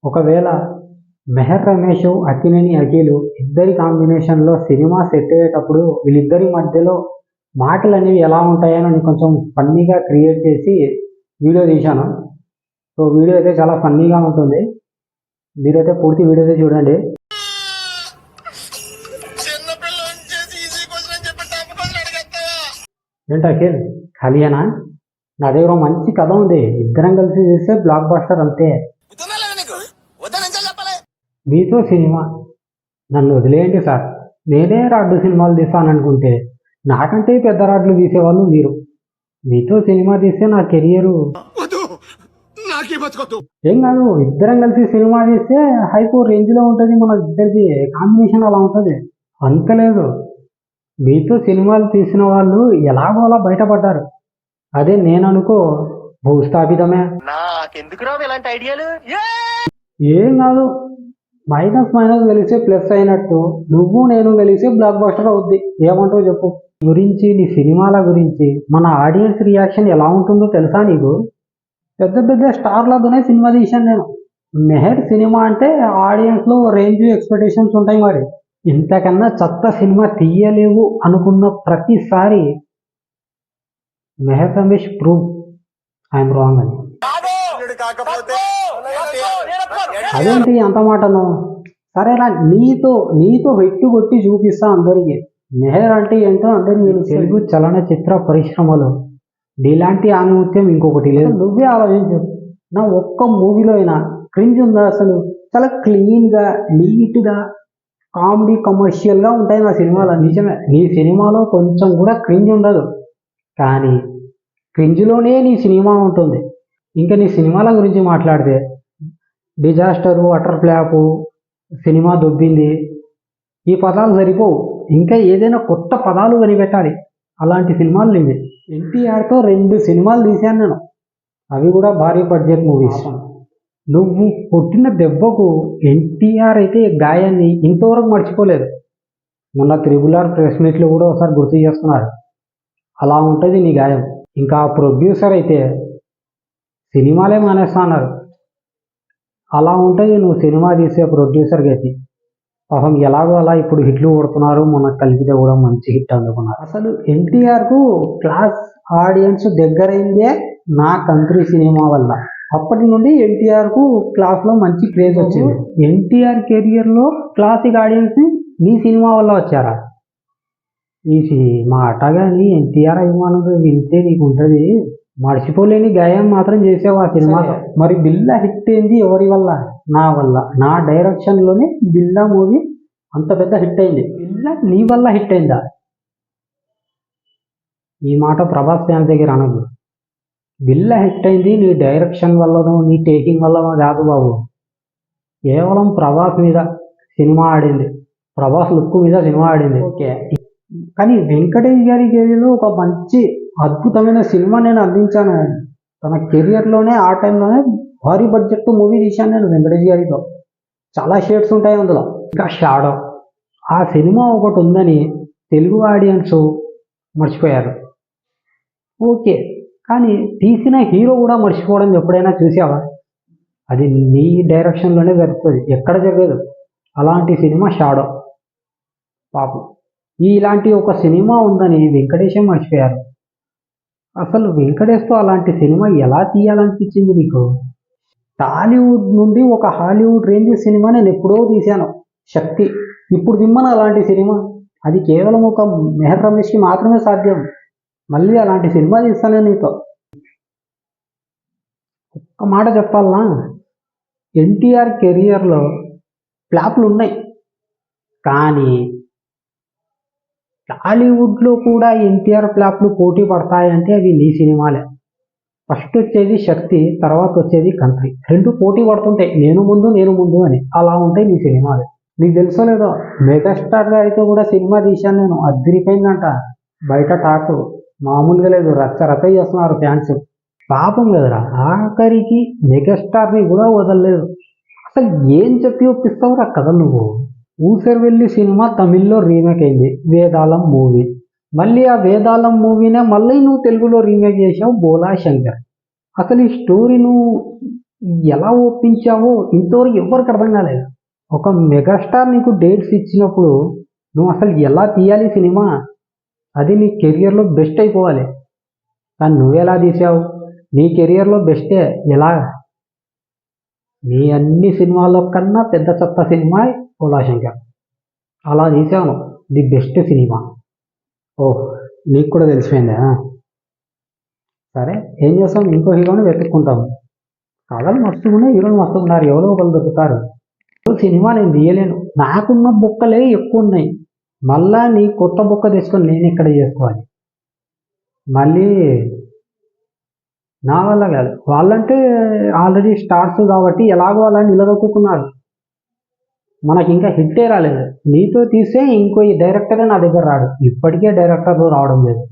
ఒకవేళ మెహర్ రమేష్, అక్కినేని అఖిల్ ఇద్దరి కాంబినేషన్లో సినిమా సెట్ అయ్యేటప్పుడు వీళ్ళిద్దరి మధ్యలో మాటలు అనేవి ఎలా ఉంటాయని నేను కొంచెం ఫన్నీగా క్రియేట్ చేసి వీడియో తీశాను. సో వీడియో అయితే చాలా ఫన్నీగా ఉంటుంది. మీరైతే పూర్తి వీడియో అయితే చూడండి. ఏంటి అఖిల్ ఖాళీయేనా? నా దగ్గర మంచి కథ ఉంది, ఇద్దరం కలిసి చేస్తే బ్లాక్ బస్టర్ అంతే. మీతో సినిమా నన్ను వదిలేయండి సార్, నేనే రాడ్డు సినిమాలు తీస్తాననుకుంటే నాకంటే పెద్ద రాడ్లు తీసేవాళ్ళు మీరు. మీతో సినిమా తీస్తే నా కెరియరు ఏం కాదు, ఇద్దరం కలిసి సినిమా తీస్తే హైపో రేంజ్లో ఉంటుంది. మన ఇద్దరిది కాంబినేషన్ అలా ఉంటుంది. అంతలేదు, మీతో సినిమాలు తీసిన వాళ్ళు ఎలాగో అలా బయటపడ్డారు. అదే నేననుకో భూస్థాపితమే. ఏం కాదు, మైనస్ మైనస్ కలిసే ప్లస్ అయినట్టు నువ్వు నేను కలిసే బ్లాక్ బస్టర్ అవుద్ది. ఏమంటావు చెప్పు? గురించి నీ సినిమాల గురించి మన ఆడియన్స్ రియాక్షన్ ఎలా ఉంటుందో తెలుసా నీకు? పెద్ద పెద్ద స్టార్లతోనే సినిమా తీశాను నేను. మెహర్ సినిమా అంటే ఆడియన్స్లో రేంజ్ ఎక్స్పెక్టేషన్స్ ఉంటాయి. మరి ఇంతకన్నా చెత్త సినిమా తీయలేవు అనుకున్న ప్రతిసారి Mehar Ramesh prove I'm wrong అని. అదేంటి అంత మాటను? సరేలా, నీతో వెట్టు కొట్టి చూపిస్తా అందరికి మెహర్ అంటే ఏంటో అందరికి. నేను తెలుగు చలనచిత్ర పరిశ్రమలో నీలాంటి ఆనుమత్యం ఇంకొకటి లేదు. నువ్వే ఆలోచించు, నా ఒక్క మూవీలో అయినా క్రింజ్ ఉందా? అసలు చాలా క్లీన్గా నీట్గా కామెడీ కమర్షియల్గా ఉంటాయి నా సినిమాలో. నిజమే, నీ సినిమాలో కొంచెం కూడా క్రింజ్ ఉండదు, కానీ క్రింజ్లోనే నీ సినిమా ఉంటుంది. ఇంకా నీ సినిమాల గురించి మాట్లాడితే డిజాస్టరు, అటర్ ఫ్లాపు, సినిమా దొబ్బింది, ఈ పదాలు సరిపోవు. ఇంకా ఏదైనా కొత్త పదాలు కనిపెట్టాలి. అలాంటి సినిమాలు లేవు. ఎన్టీఆర్తో 2 సినిమాలు తీశాను నేను, అవి కూడా భారీ బడ్జెట్ మూవీస్. నువ్వు కొట్టిన దెబ్బకు ఎన్టీఆర్ అయితే గాయాన్ని ఇంతవరకు మర్చిపోలేదు. మొన్న త్రిబుల్ ఆర్ ప్రెస్ మీట్లో కూడా ఒకసారి గుర్తు చేస్తున్నారు. అలా ఉంటుంది నీ గాయం. ఇంకా ప్రొడ్యూసర్ అయితే సినిమాలే మానేస్తా అన్నారు. అలా ఉంటుంది నువ్వు సినిమా తీసే ప్రొడ్యూసర్ గతి. పాపం ఎలాగో అలా ఇప్పుడు హిట్లు కొడుతున్నారు. మొన్న కలిపితే కూడా మంచి హిట్ అందుకున్నారు. అసలు ఎన్టీఆర్కు క్లాస్ ఆడియన్స్ దగ్గరైందే నా కంట్రీ సినిమా వల్ల. అప్పటి నుండి ఎన్టీఆర్కు క్లాస్లో మంచి క్రేజ్ వచ్చింది. ఎన్టీఆర్ కెరియర్లో క్లాసిక్ ఆడియన్స్ నీ సినిమా వల్ల వచ్చారా? ఈ మాట కానీ ఎన్టీఆర్ అభిమానం వింటే నీకు ఉంటుంది. మర్చిపోలేని గాయం మాత్రం చేసావు ఆ సినిమాలో. మరి బిల్లా హిట్ అయింది ఎవరి వల్ల? నా వల్ల. నా డైరెక్షన్లోనే బిల్లా మూవీ అంత పెద్ద హిట్ అయింది. బిల్లా నీ వల్ల హిట్ అయిందా? ఈ మాట ప్రభాస్ ఫ్యాన్స్ దగ్గర అనదు. బిల్లా హిట్ అయింది నీ డైరెక్షన్ వల్లనో నీ టేకింగ్ వల్లనో కాదు బాబు. కేవలం ప్రభాస్ మీద సినిమా ఆడింది, ప్రభాస్ లుక్ మీద సినిమా ఆడింది. ఓకే, కానీ వెంకటేష్ గారి కెరీర్లో ఒక మంచి అద్భుతమైన సినిమా నేను అందించాను. తన కెరియర్లోనే ఆ టైంలోనే భారీ బడ్జెట్ మూవీ తీశాను నేను వెంకటేష్ గారితో. చాలా షేడ్స్ ఉంటాయి అందులో. ఇంకా షాడో, ఆ సినిమా ఒకటి ఉందని తెలుగు ఆడియన్స్ మర్చిపోయారు. ఓకే, కానీ తీసిన హీరో కూడా మర్చిపోవడం ఎప్పుడైనా చూసావా? అది నీ డైరెక్షన్లోనే జరుగుతుంది, ఎక్కడ జరగదు. అలాంటి సినిమా షాడో. పాపం ఇలాంటి ఒక సినిమా ఉందని వెంకటేశం మర్చిపోయారు. అసలు వెంకటేష్తో అలాంటి సినిమా ఎలా తీయాలనిపించింది నీకు? టాలీవుడ్ నుండి ఒక హాలీవుడ్ రేంజ్ సినిమా నేను ఎప్పుడో తీశాను, శక్తి. ఇప్పుడు దిమ్మను అలాంటి సినిమా. అది కేవలం ఒక మెహర్ రమేష్కి మాత్రమే సాధ్యం. మళ్ళీ అలాంటి సినిమా తీస్తానే నీతో. ఒక్క మాట చెప్పాలనా, ఎన్టీఆర్ కెరియర్లో ఫ్లాప్లు ఉన్నాయి, కానీ టాలీవుడ్లో కూడా ఎన్టీఆర్ ఫ్లాప్లు పోటీ పడతాయంటే అవి నీ సినిమాలే. ఫస్ట్ వచ్చేది శక్తి, తర్వాత వచ్చేది కంట్రీ. 2 పోటీ పడుతుంటాయి, నేను ముందు అని. అలా ఉంటాయి నీ సినిమాలు. నీకు తెలుసో లేదో, మెగాస్టార్ గారితో కూడా సినిమా తీశాను నేను, అద్దరిపోయిందంట. బయట టాక్ మామూలుగా లేదు, రచ్చ చేస్తున్నారు ఫ్యాన్స్. పాపం కదరా, ఆఖరికి మెగాస్టార్ని కూడా వదలలేదు. అసలు ఏం చెప్పి ఒప్పిస్తావురా కథ నువ్వు? ఊసరవెల్లి సినిమా తమిళ్లో రీమేక్ అయింది, వేదాళం మూవీ. మళ్ళీ ఆ వేదాళం మూవీనే మళ్ళీ నువ్వు తెలుగులో రీమేక్ చేసావు, బోలా శంకర్. అసలు ఈ స్టోరీ నువ్వు ఎలా ఒప్పించావో ఇంతవరకు ఎవరికి అర్థం కాలేదు. ఒక మెగాస్టార్ నీకు డేట్స్ ఇచ్చినప్పుడు నువ్వు అసలు ఎలా తీయాలి సినిమా, అది నీ కెరియర్లో బెస్ట్ అయిపోవాలి. కానీ నువ్వెలా తీసావు? నీ కెరియర్లో బెస్టే ఎలా? నీ అన్ని సినిమాల్లో కన్నా పెద్ద చెత్త సినిమా పోలాశంకర్. అలా తీసాను ది బెస్ట్ సినిమా. ఓహ్, నీకు కూడా తెలిసిపోయిందా? సరే, ఏం చేస్తాం, ఇంకో హీరోని వెతుక్కుంటాం. కథలు మస్తుగా ఉన్నాయి, హీరోలు మస్తుగా ఉన్నారు, ఎవరో ఒకరు దొరుకుతారు. సినిమా నేను తీయలేను, నాకున్న బొక్కలే ఎక్కువ ఉన్నాయి. మళ్ళా నీ కొత్త బొక్క తీసుకొని నేను ఇక్కడ చేసుకోవాలి? మళ్ళీ నా వల్ల కాదు. వాళ్ళంటే ఆల్రెడీ స్టార్స్ కాబట్టి ఎలాగో అలా నిలదొక్కున్నారు. మనకి ఇంకా హిట్టే రాలేదు. నీతో తీస్తే ఇంకో డైరెక్టరే నా దగ్గర రాడు. ఇప్పటికే డైరెక్టర్లు రావడం లేదు.